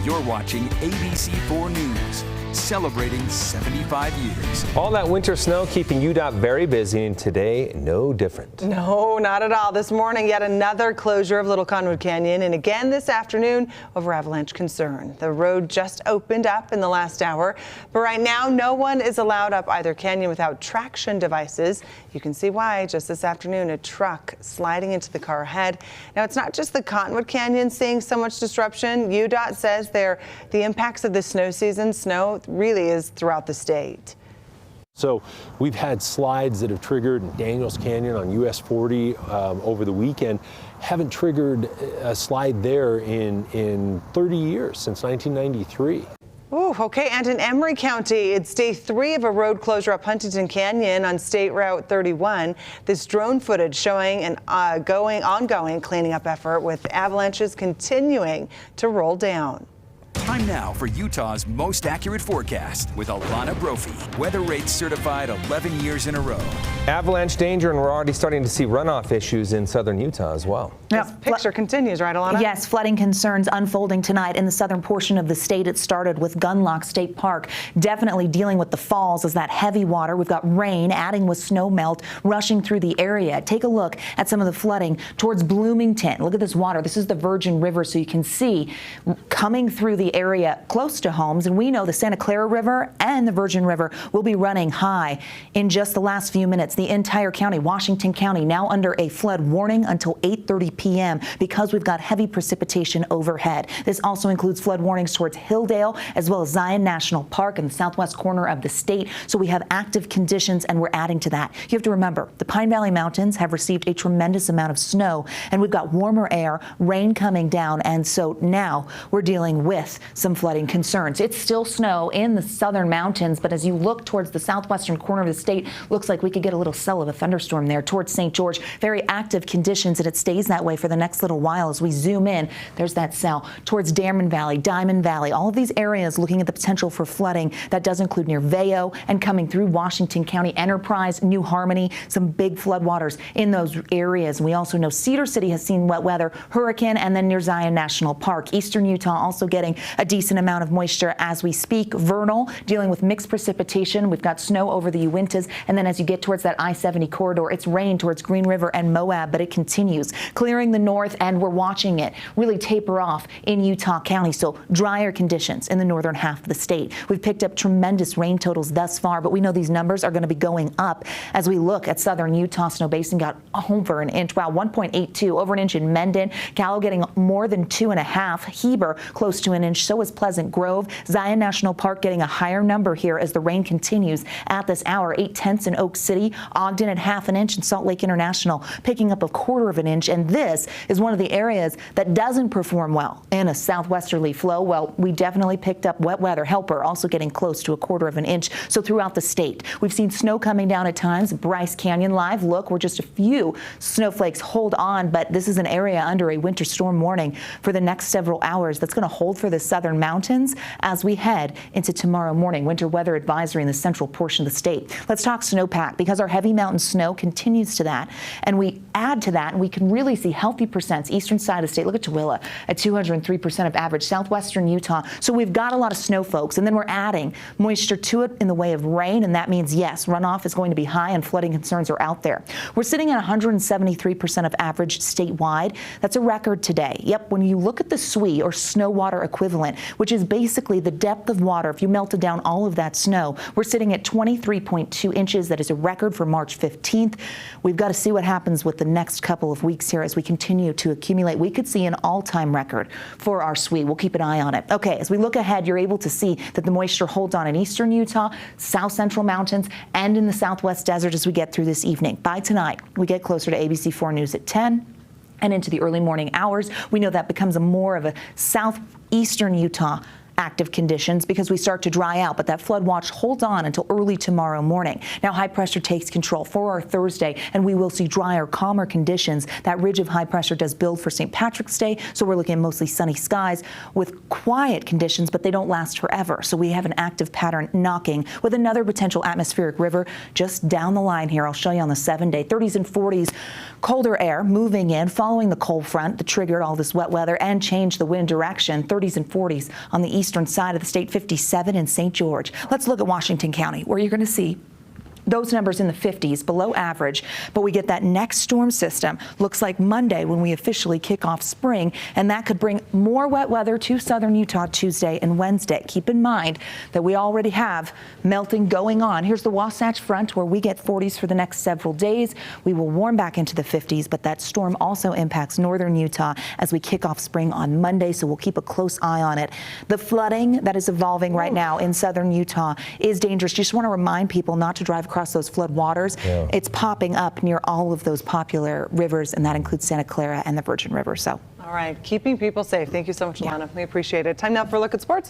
You're watching ABC4 News, celebrating 75 years. All that winter snow keeping UDOT very busy, and today, no different. No, not at all. This morning, yet another closure of Little Conwood Canyon, and again this afternoon over avalanche concern. The road just opened up in the last hour, but right now, no one is allowed up either canyon without traction devices. You can see why. Just this afternoon, a truck sliding into the car ahead. Now, it's not just the Cottonwood Canyon seeing so much disruption. UDOT says the impacts of the snow season, snow really is throughout the state. So we've had slides that have triggered in Daniels Canyon on US 40 over the weekend. Haven't triggered a slide there in 30 years, since 1993. Ooh, okay, and in Emery County, it's day 3 of a road closure up Huntington Canyon on State Route 31. This drone footage showing an ongoing cleaning up effort with avalanches continuing to roll down. Time now for Utah's most accurate forecast with Alana Brophy. Weather rates certified 11 years in a row. Avalanche danger, and we're already starting to see runoff issues in southern Utah as well. This picture continues, right, Alana? Yes, flooding concerns unfolding tonight in the southern portion of the state. It started with Gunlock State Park, definitely dealing with the falls as that heavy water. We've got rain adding with snow melt rushing through the area. Take a look at some of the flooding towards Bloomington. Look at this water. This is the Virgin River, so you can see coming through the area close to homes, and we know the Santa Clara River and the Virgin River will be running high in just the last few minutes. The entire county, Washington County, now under a flood warning until 8:30 p.m. because we've got heavy precipitation overhead. This also includes flood warnings towards Hilldale as well as Zion National Park in the southwest corner of the state. So we have active conditions, and we're adding to that. You have to remember, the Pine Valley Mountains have received a tremendous amount of snow, and we've got warmer air, rain coming down, and so now we're dealing with some flooding concerns. It's still snow in the southern mountains, but as you look towards the southwestern corner of the state, looks like we could get a little cell of a thunderstorm there towards St. George. Very active conditions, and it stays that way for the next little while as we zoom in. There's that cell towards Diamond Valley, all of these areas looking at the potential for flooding. That does include near Vail and coming through Washington County, Enterprise, New Harmony, some big floodwaters in those areas. And we also know Cedar City has seen wet weather, hurricane, and then near Zion National Park. Eastern Utah also getting a decent amount of moisture as we speak. Vernal dealing with mixed precipitation. We've got snow over the Uintas, and then as you get towards that I-70 corridor, it's rain towards Green River and Moab, but it continues clearing the north, and we're watching it really taper off in Utah County. So drier conditions in the northern half of the state. We've picked up tremendous rain totals thus far, but we know these numbers are going to be going up as we look at southern Utah. Snow Basin got over an inch. Wow, 1.82, over an inch in Mendon. Gallo getting more than 2.5. Heber close to an inch. So is Pleasant Grove. Zion National Park getting a higher number here as the rain continues at this hour. 0.8 in Oak City, Ogden at ½ an inch, and Salt Lake International picking up 1/4 of an inch. And this is one of the areas that doesn't perform well in a southwesterly flow. Well, we definitely picked up wet weather. Helper also getting close to 1/4 of an inch. So throughout the state, we've seen snow coming down at times. Bryce Canyon live. Look, we're just a few snowflakes. Hold on, but this is an area under a winter storm warning for the next several hours that's going to hold for the southern mountains as we head into tomorrow morning. Winter weather advisory in the central portion of the state. Let's talk snowpack, because our heavy mountain snow continues to that, and we add to that, and we can really see healthy percents eastern side of the state. Look at Tooele at 203% of average, southwestern Utah. So we've got a lot of snow, folks, and then we're adding moisture to it in the way of rain, and that means, yes, runoff is going to be high and flooding concerns are out there. We're sitting at 173% of average statewide. That's a record today. Yep, when you look at the SWE, or snow water equivalent, which is basically the depth of water, if you melted down all of that snow, we're sitting at 23.2 inches. That is a record for March 15th. We've got to see what happens with the next couple of weeks here as we continue to accumulate. We could see an all-time record for our SWE. We'll keep an eye on it. Okay, as we look ahead, you're able to see that the moisture holds on in eastern Utah, south central mountains, and in the southwest desert as we get through this evening. By tonight, we get closer to ABC4 News at 10. And into the early morning hours, we know that becomes more of a southeastern Utah active conditions because we start to dry out, but that flood watch holds on until early tomorrow morning. Now high pressure takes control for our Thursday, and we will see drier, calmer conditions. That ridge of high pressure does build for St. Patrick's Day, so we're looking at mostly sunny skies with quiet conditions, but they don't last forever. So we have an active pattern knocking with another potential atmospheric river just down the line here. I'll show you on the 7-day. 30s and 40s, colder air moving in, following the cold front that triggered all this wet weather and changed the wind direction. 30s and 40s on the eastern side of the state, 57 in St. George. Let's look at Washington County, where you're going to see those numbers in the 50s, below average, but we get that next storm system. Looks like Monday when we officially kick off spring, and that could bring more wet weather to southern Utah Tuesday and Wednesday. Keep in mind that we already have melting going on. Here's the Wasatch Front, where we get 40s for the next several days. We will warm back into the 50s, but that storm also impacts northern Utah as we kick off spring on Monday, so we'll keep a close eye on it. The flooding that is evolving right now in southern Utah is dangerous. Just want to remind people not to drive across those flood waters. Yeah. It's popping up near all of those popular rivers, and that includes Santa Clara and the Virgin River. So, all right, keeping people safe. Thank you so much, Alana. We appreciate it. Time now for a look at sports.